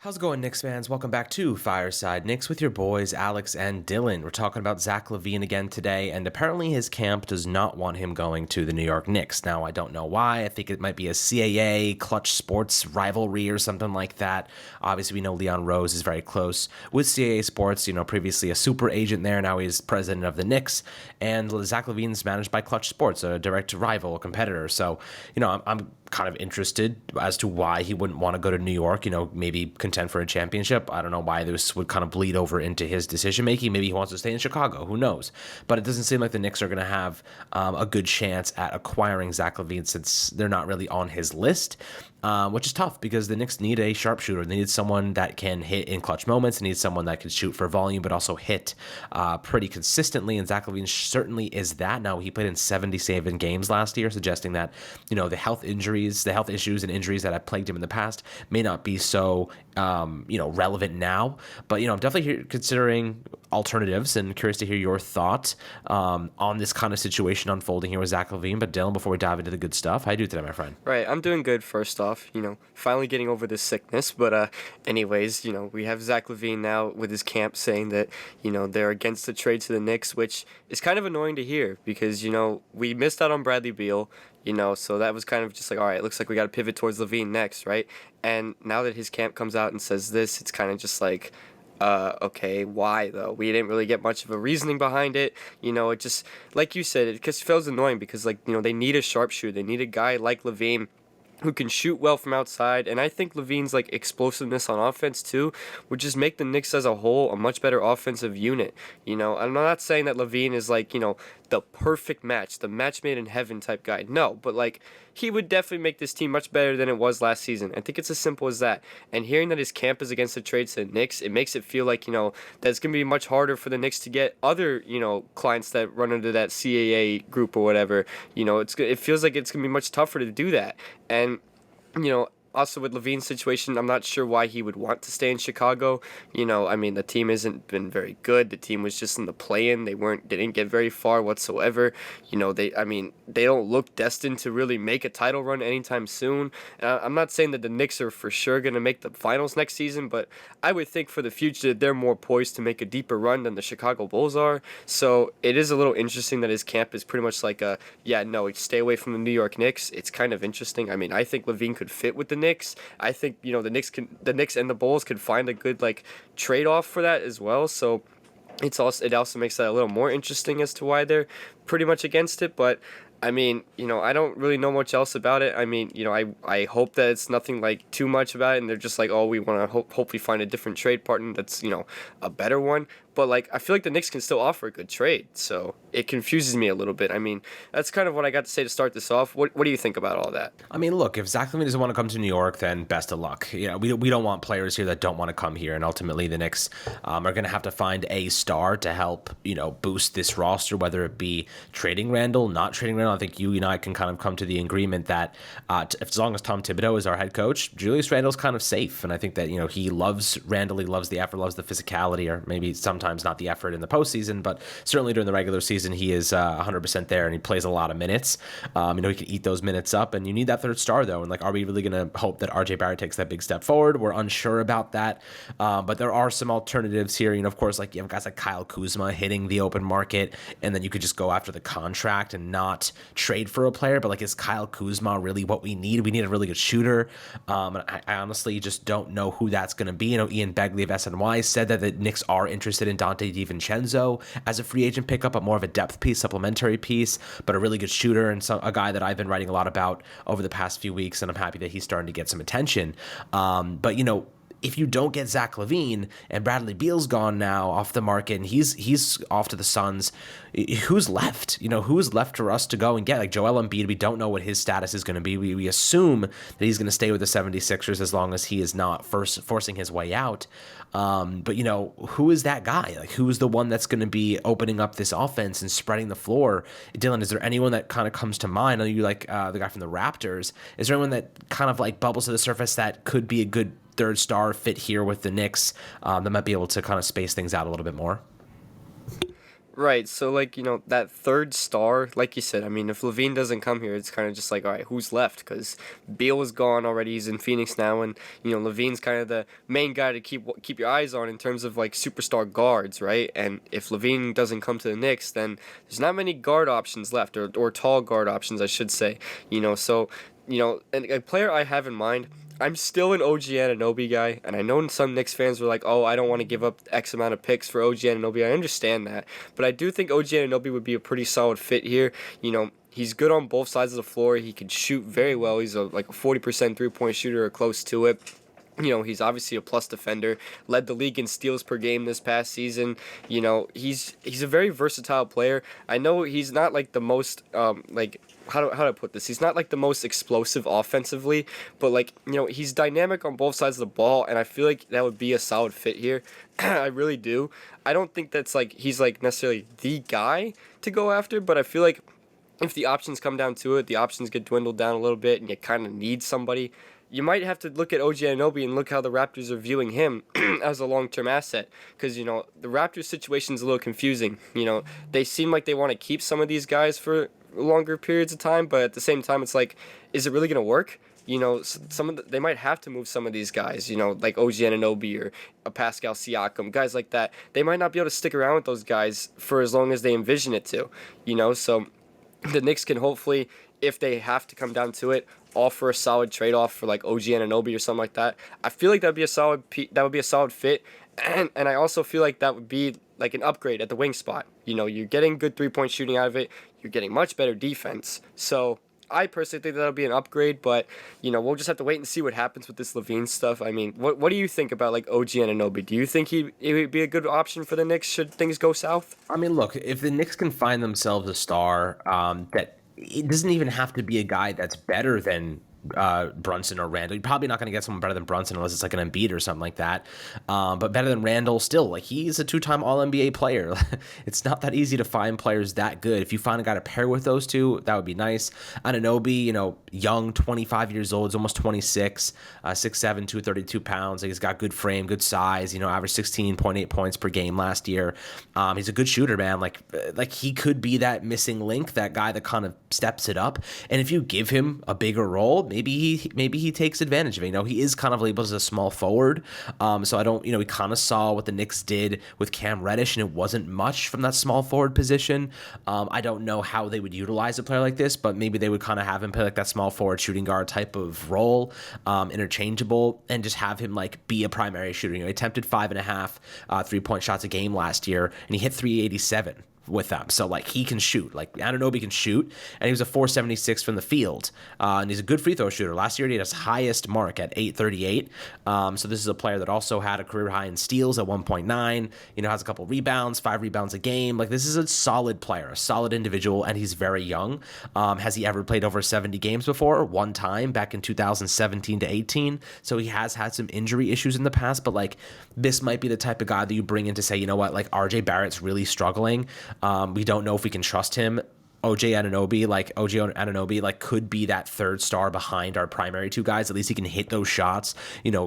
How's it going, Knicks fans? Welcome back to Fireside Knicks with your boys, Alex and Dylan. We're talking about Zach LaVine again today, and apparently his camp does not want him going to the New York Knicks. Now, I don't know why. I think it might be a CAA, clutch sports rivalry or something like that. Obviously, we know Leon Rose is very close with CAA Sports, previously a super agent there. Now he's president of the Knicks, and Zach LaVine's managed by Clutch Sports, a direct rival, a competitor. So, I'm kind of interested as to why he wouldn't want to go to New York, maybe contend for a championship. I don't know why this would kind of bleed over into his decision making. Maybe he wants to stay in Chicago. Who knows? But it doesn't seem like the Knicks are going to have a good chance at acquiring Zach LaVine since they're not really on his list. Which is tough because the Knicks need a sharpshooter. They need someone that can hit in clutch moments. They need someone that can shoot for volume, but also hit pretty consistently. And Zach LaVine certainly is that. Now, he played in 77 games last year, suggesting that, the health issues and injuries that have plagued him in the past may not be so, relevant now. But, I'm definitely considering alternatives and curious to hear your thoughts on this kind of situation unfolding here with Zach LaVine. But Dylan, before we dive into the good stuff, how you do today, my friend? Right, I'm doing good first off, finally getting over this sickness, but anyways, we have Zach LaVine now with his camp saying that, they're against the trade to the Knicks, which is kind of annoying to hear because, we missed out on Bradley Beal, so that was kind of just like, all right, it looks like we got to pivot towards LaVine next, right? And now that his camp comes out and says this, it's kind of just like, okay, why though? We didn't really get much of a reasoning behind it. It just, like you said, it just feels annoying because, they need a sharpshooter. They need a guy like LaVine who can shoot well from outside, and I think LaVine's explosiveness on offense too would just make the Knicks as a whole a much better offensive unit. I'm not saying that LaVine is the perfect match, the match made in heaven type guy. No, but he would definitely make this team much better than it was last season. I think it's as simple as that. And hearing that his camp is against the trades to the Knicks, it makes it feel like, that it's going to be much harder for the Knicks to get other, clients that run under that CAA group or whatever. It feels like it's going to be much tougher to do that. And, also with LaVine's situation, I'm not sure why he would want to stay in Chicago. The team hasn't been very good. The team was just in the play-in. They didn't get very far whatsoever. They don't look destined to really make a title run anytime soon. I'm not saying that the Knicks are for sure going to make the finals next season, but I would think for the future that they're more poised to make a deeper run than the Chicago Bulls are. So it is a little interesting that his camp is pretty much stay away from the New York Knicks. It's kind of interesting. I think LaVine could fit with the Knicks. I think the Knicks and the Bulls could find a good trade off for that as well. So it also makes that a little more interesting as to why they're pretty much against it. But I don't really know much else about it. I hope that it's nothing too much about it, and they're just oh, we want to hopefully find a different trade partner that's a better one. But I feel like the Knicks can still offer a good trade, so it confuses me a little bit. That's kind of what I got to say to start this off. What do you think about all that? Look, if Zach LaVine doesn't want to come to New York, then best of luck. We don't want players here that don't want to come here, and ultimately the Knicks are going to have to find a star to help boost this roster, whether it be trading Randall, not trading Randall. I think you and I can kind of come to the agreement that as long as Tom Thibodeau is our head coach, Julius Randle's kind of safe, and I think that he loves Randall, he loves the effort, loves the physicality, or maybe sometimes not the effort in the postseason, but certainly during the regular season, he is 100% there, and he plays a lot of minutes. He can eat those minutes up, and you need that third star, though. And are we really going to hope that RJ Barrett takes that big step forward? We're unsure about that, but there are some alternatives here. Of course, you have guys like Kyle Kuzma hitting the open market, and then you could just go after the contract and not trade for a player. But is Kyle Kuzma really what we need? We need a really good shooter. And I honestly just don't know who that's going to be. Ian Begley of SNY said that the Knicks are interested in Dante DiVincenzo as a free agent pickup, but more of a depth piece, supplementary piece, but a really good shooter and a guy that I've been writing a lot about over the past few weeks, and I'm happy that he's starting to get some attention. But if you don't get Zach LaVine and Bradley Beal's gone now off the market and he's off to the Suns, who's left? Who's left for us to go and get? Joel Embiid, we don't know what his status is going to be. We assume that he's going to stay with the 76ers as long as he is not forcing his way out. But who is that guy? Who's the one that's going to be opening up this offense and spreading the floor? Dylan, is there anyone that kind of comes to mind? I know you like the guy from the Raptors. Is there anyone that kind of bubbles to the surface that could be a good third star fit here with the Knicks that might be able to kind of space things out a little bit more? Right. So, like, that third star, like you said, I mean, if Levine doesn't come here, it's kind of just like, all right, who's left? Because Beal is gone already. He's in Phoenix now. And, Levine's kind of the main guy to keep your eyes on in terms of, like, superstar guards, right? And if Levine doesn't come to the Knicks, then there's not many guard options left, or tall guard options, I should say. So, and a player I have in mind. I'm still an OG Anunoby guy, and I know some Knicks fans were like, "Oh, I don't want to give up X amount of picks for OG Anunoby." I understand that, but I do think OG Anunoby would be a pretty solid fit here. He's good on both sides of the floor. He can shoot very well. He's like a 40% 3-point shooter or close to it. He's obviously a plus defender, led the league in steals per game this past season. He's a very versatile player. I know he's not like the most like how do I put this? He's not like the most explosive offensively, but like, he's dynamic on both sides of the ball, and I feel like that would be a solid fit here. I really do. I don't think that's like he's like necessarily the guy to go after, but I feel like if the options come down to it, the options get dwindled down a little bit, and you kind of need somebody. You might have to look at OG Anunoby and look how the Raptors are viewing him as a long-term asset, because the Raptors situation is a little confusing. They seem like they want to keep some of these guys for longer periods of time, but at the same time, it's like, is it really going to work? They might have to move some of these guys, like OG Anunoby or a Pascal Siakam, guys like that. They might not be able to stick around with those guys for as long as they envision it to, so the Knicks can hopefully, if they have to come down to it, offer a solid trade off for like OG Anunoby or something like that. I feel like that would be a solid fit, and I also feel like that would be like an upgrade at the wing spot. You're getting good 3-point shooting out of it. You're getting much better defense. So I personally think that'll be an upgrade, but we'll just have to wait and see what happens with this Levine stuff. I mean, what do you think about like OG Anunoby? Do you think it would be a good option for the Knicks should things go south? I mean, look, if the Knicks can find themselves a star, that it doesn't even have to be a guy that's better than Brunson or Randall. You're probably not going to get someone better than Brunson unless it's like an Embiid or something like that. But better than Randall still. Like, he's a 2-time All-NBA player. It's not that easy to find players that good. If you find a guy to pair with those two, that would be nice. Anunoby, young, 25 years old, is almost 26, 6'7", 232 pounds. Like, he's got good frame, good size, averaged 16.8 points per game last year. He's a good shooter, man. Like he could be that missing link, that guy that kind of steps it up. And if you give him a bigger role, maybe he takes advantage of it. He is kind of labeled as a small forward. So I don't, we kind of saw what the Knicks did with Cam Reddish, and it wasn't much from that small forward position. I don't know how they would utilize a player like this, but maybe they would kind of have him play like that small forward shooting guard type of role, interchangeable, and just have him like be a primary shooter. He attempted 5.5 3-point shots a game last year, and he hit 387 with them. So like, he can shoot. Like, Anunoby can shoot, and he was a 476 from the field, and he's a good free throw shooter. Last year he had his highest mark at 838. So this is a player that also had a career high in steals at 1.9. Has a couple rebounds, 5 rebounds a game. Like, this is a solid player, a solid individual, and he's very young. Has he ever played over 70 games before? One time, back in 2017 to 18. So he has had some injury issues in the past, but like, this might be the type of guy that you bring in to say, like, RJ Barrett's really struggling. We don't know if we can trust him. OG Anunoby, like, could be that third star behind our primary two guys. At least he can hit those shots,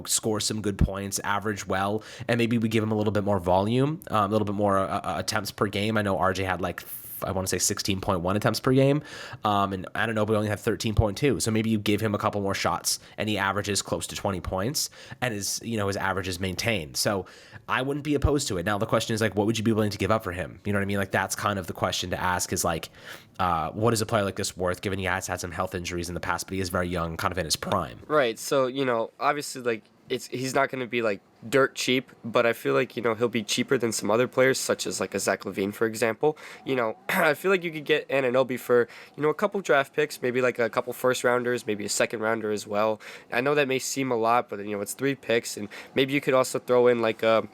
score some good points, average well, and maybe we give him a little bit more volume, a little bit more attempts per game. I know RJ had like, I want to say 16.1 attempts per game, and Anunoby only had 13.2. So maybe you give him a couple more shots, and he averages close to 20 points, and his average is maintained. So I wouldn't be opposed to it. Now the question is like, what would you be willing to give up for him? You know what I mean? Like, that's kind of the question to ask, is like, what is a player like this worth, given he has had some health injuries in the past, but he is very young, kind of in his prime. Right. So, obviously, like, he's not going to be like dirt cheap, but I feel like, he'll be cheaper than some other players, such as like a Zach LaVine, for example. I feel like you could get Anunoby for, a couple draft picks, maybe like a couple first rounders, maybe a second rounder as well. I know that may seem a lot, but it's 3 picks, and maybe you could also throw in like a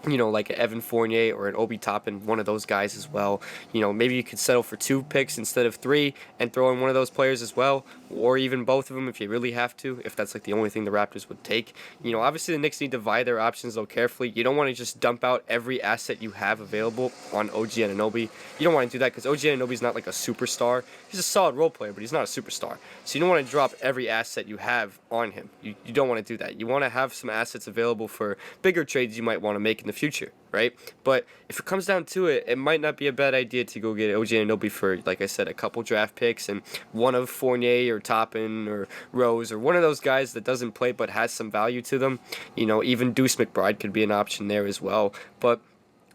like an Evan Fournier or an Obi Toppin, one of those guys as well. Maybe you could settle for 2 picks instead of 3 and throw in one of those players as well, or even both of them if you really have to, if that's like the only thing the Raptors would take. Obviously the Knicks need to divide their options though carefully. You don't want to just dump out every asset you have available on OG Anunoby. You don't want to do that because OG Anunoby's not like a superstar. He's a solid role player, but he's not a superstar. So you don't want to drop every asset you have on him. You don't want to do that. You want to have some assets available for bigger trades you might want to make in the the future, right? But if it comes down to it, it might not be a bad idea to go get OG Anunoby for, like I said, a couple draft picks and one of Fournier or Toppin or Rose or one of those guys that doesn't play but has some value to them. Even Deuce McBride could be an option there as well. But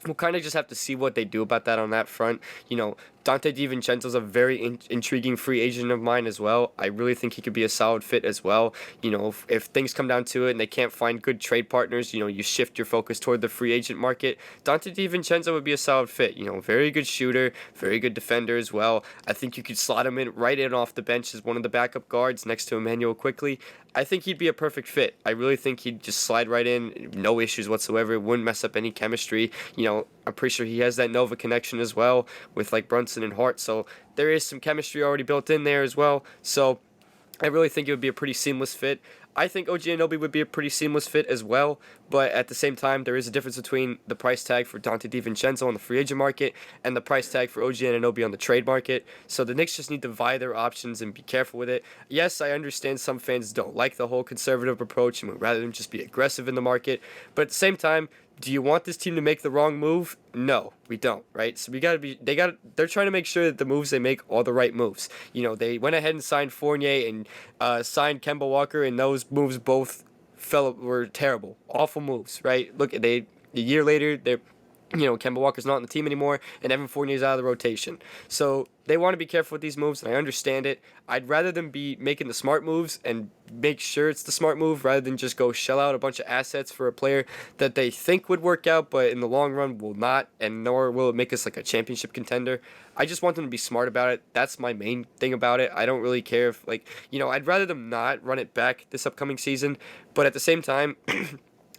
we'll kind of just have to see what they do about that on that front. Dante DiVincenzo's a very intriguing free agent of mine as well. I really think he could be a solid fit as well. If things come down to it and they can't find good trade partners, you shift your focus toward the free agent market. Dante DiVincenzo would be a solid fit. Very good shooter, very good defender as well. I think you could slot him right in off the bench as one of the backup guards next to Emmanuel Quickly. I think he'd be a perfect fit. I really think he'd just slide right in, no issues whatsoever. It wouldn't mess up any chemistry. I'm pretty sure he has that Nova connection as well with like Brunson and Hart. So there is some chemistry already built in there as well. So I really think it would be a pretty seamless fit. I think OG Anunoby would be a pretty seamless fit as well, but at the same time, there is a difference between the price tag for Dante DiVincenzo on the free agent market and the price tag for OG Anunoby on the trade market. So the Knicks just need to vie their options and be careful with it. Yes, I understand some fans don't like the whole conservative approach and would rather them just be aggressive in the market, but at the same time, do you want this team to make the wrong move? No, we don't, right? So they're trying to make sure that the moves they make are the right moves. They went ahead and signed Fournier and signed Kemba Walker, and those moves both were terrible, awful moves, right? Look, a year later, Kemba Walker's not on the team anymore, and Evan Fournier's out of the rotation. So they want to be careful with these moves, and I understand it. I'd rather them be making the smart moves and make sure it's the smart move rather than just go shell out a bunch of assets for a player that they think would work out, but in the long run will not, and nor will it make us like a championship contender. I just want them to be smart about it. That's my main thing about it. I don't really care if, I'd rather them not run it back this upcoming season, but at the same time,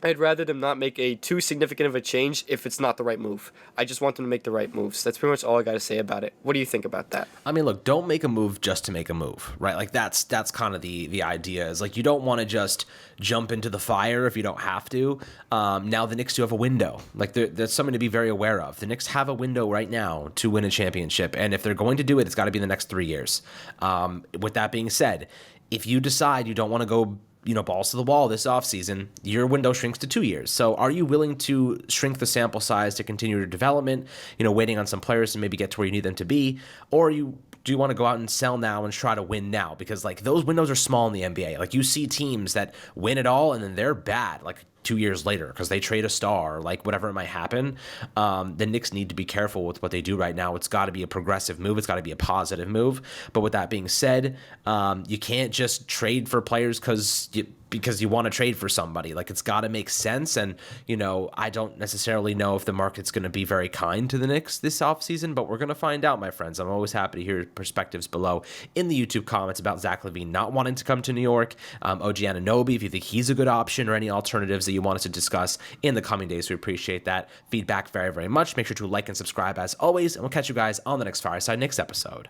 I'd rather them not make a too significant of a change if it's not the right move. I just want them to make the right moves. That's pretty much all I got to say about it. What do you think about that? I mean, look, don't make a move just to make a move, right? Like that's kind of the idea is like you don't want to just jump into the fire if you don't have to. Now the Knicks do have a window. Like there's something to be very aware of. The Knicks have a window right now to win a championship, and if they're going to do it, it's got to be in the next 3 years. With that being said, if you decide you don't want to go balls to the wall this offseason, your window shrinks to 2 years. So are you willing to shrink the sample size to continue your development, waiting on some players to maybe get to where you need them to be? Or do you want to go out and sell now and try to win now? Because those windows are small in the NBA. You see teams that win it all and then they're bad 2 years later because they trade a star, whatever it might happen. The Knicks need to be careful with what they do right now. It's got to be a progressive move. It's got to be a positive move. But with that being said, you can't just trade for players because you want to trade for somebody. It's got to make sense. And, I don't necessarily know if the market's going to be very kind to the Knicks this offseason, but we're going to find out, my friends. I'm always happy to hear perspectives below in the YouTube comments about Zach LaVine not wanting to come to New York. OG Anunoby, if you think he's a good option, or any alternatives that you want us to discuss in the coming days. We appreciate that feedback very, very much. Make sure to like and subscribe as always, and we'll catch you guys on the next Fireside Knicks episode.